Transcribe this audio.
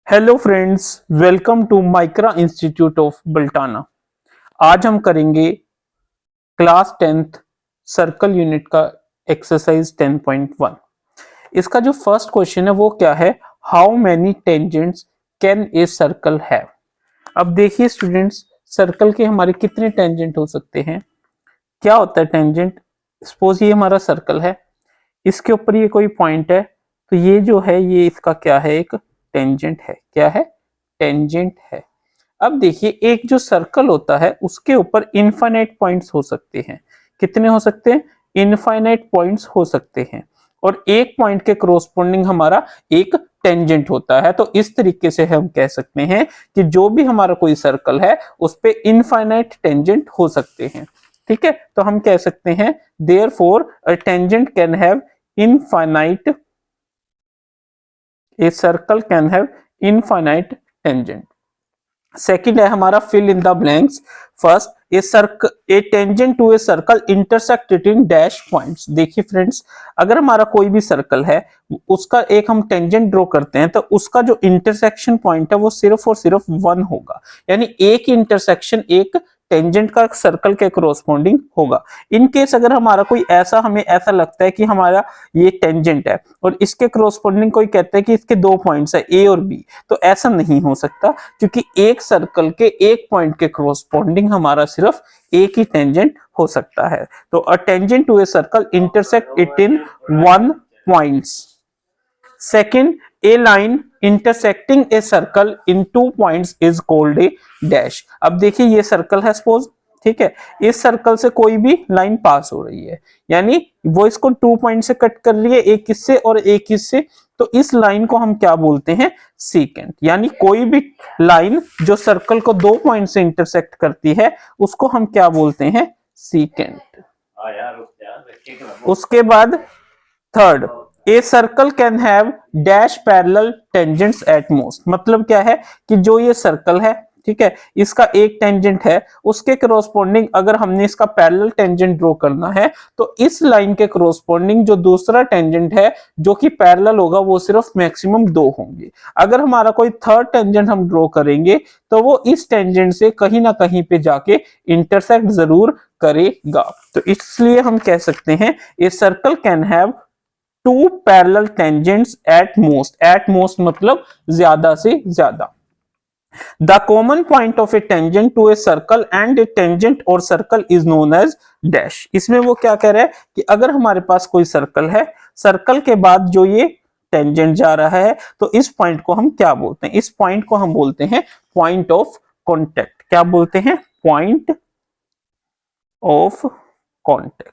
Hello friends, welcome to Micra institute of Baltana. आज हम करेंगे क्लास 10th सर्कल यूनिट का एक्सरसाइज 10.1। इसका जो फर्स्ट क्वेश्चन है वो क्या है, how many tangents can a circle have. अब देखिए स्टूडेंट्स, सर्कल के हमारे कितने टेंजेंट हो सकते हैं। क्या होता है टेंजेंट? सपोज ये हमारा सर्कल है, इसके ऊपर ये कोई पॉइंट है, तो ये जो है ये इसका क्या है, एक टेंजेंट है। क्या है? टेंजेंट है। अब देखिए, एक जो सर्कल होता है उसके ऊपर इनफाइनाइट पॉइंट्स हो सकते हैं। कितने हो सकते हैं? इनफाइनाइट पॉइंट्स हो सकते हैं। और एक पॉइंट के कोरोस्पोंडिंग हमारा एक टेंजेंट होता है। तो इस तरीके से हम कह सकते हैं कि जो भी हमारा कोई सर्कल है उस पे इनफाइनाइट टेंजेंट हो सकते हैं। ठीक है, तो हम कह सकते हैं therefore a tangent can have infinite, a circle can have infinite tangent. Second है हमारा fill in the blanks. First, a tangent to a circle intersected in dash points. देखिए फ्रेंड्स, अगर हमारा कोई भी सर्कल है उसका एक हम टेंजेंट ड्रॉ करते हैं तो उसका जो इंटरसेक्शन पॉइंट है वो सिर्फ और सिर्फ 1 होगा। यानी एक इंटरसेक्शन एक टेंजेंट का सर्कल के कोरोस्पोंडिंग होगा। इन केस अगर हमारा कोई ऐसा, हमें ऐसा लगता है कि हमारा ये टेंजेंट है और इसके कोरोस्पोंडिंग कोई कहता है कि इसके 2 पॉइंट्स है ए और बी, तो ऐसा नहीं हो सकता, क्योंकि एक सर्कल के एक पॉइंट के कोरोस्पोंडिंग हमारा सिर्फ एक ही टेंजेंट हो सकता है। तो a tangent to a circle intersect it in 1 points. Second, a line intersecting a circle in 2 points is called a dash. अब देखिए ये सर्कल है सपोज, ठीक है, इस सर्कल से कोई भी लाइन पास हो रही है, यानी वो इसको 2 पॉइंट से कट कर रही है, एक इससे और एक इससे, तो इस लाइन को हम क्या बोलते हैं? सीकेंट। यानी कोई भी लाइन जो सर्कल को 2 पॉइंट से इंटरसेक्ट करती है उसको हम क्या बोलते हैं? सीकेंट। उसके बाद third, A circle can have dash parallel tangents at most. मतलब क्या है कि जो ये सर्कल है, ठीक है, इसका एक टेंजेंट है, उसके कोरोस्पोंडिंग अगर हमने इसका पैरेलल टेंजेंट ड्रॉ करना है तो इस लाइन के कोरोस्पोंडिंग जो दूसरा टेंजेंट है जो कि पैरेलल होगा वो सिर्फ मैक्सिमम 2 होंगे। अगर हमारा कोई थर्ड टेंजेंट हम ड्रॉ करेंगे तो वो इस टेंजेंट से कहीं ना कहीं पे जाके इंटरसेक्ट जरूर करेगा। तो इसलिए हम कह सकते हैं a circle can have 2 parallel tangents at most. At most मतलब ज्यादा से ज्यादा। The common point of a tangent to a circle and a tangent और circle is known as dash. इसमें वो क्या कह रहा है कि अगर हमारे पास कोई सर्कल है, सर्कल के बाद जो ये टेंजेंट जा रहा है, तो इस पॉइंट को हम क्या बोलते हैं? इस पॉइंट को हम बोलते हैं पॉइंट ऑफ कॉन्टेक्ट। क्या बोलते हैं? Point of contact.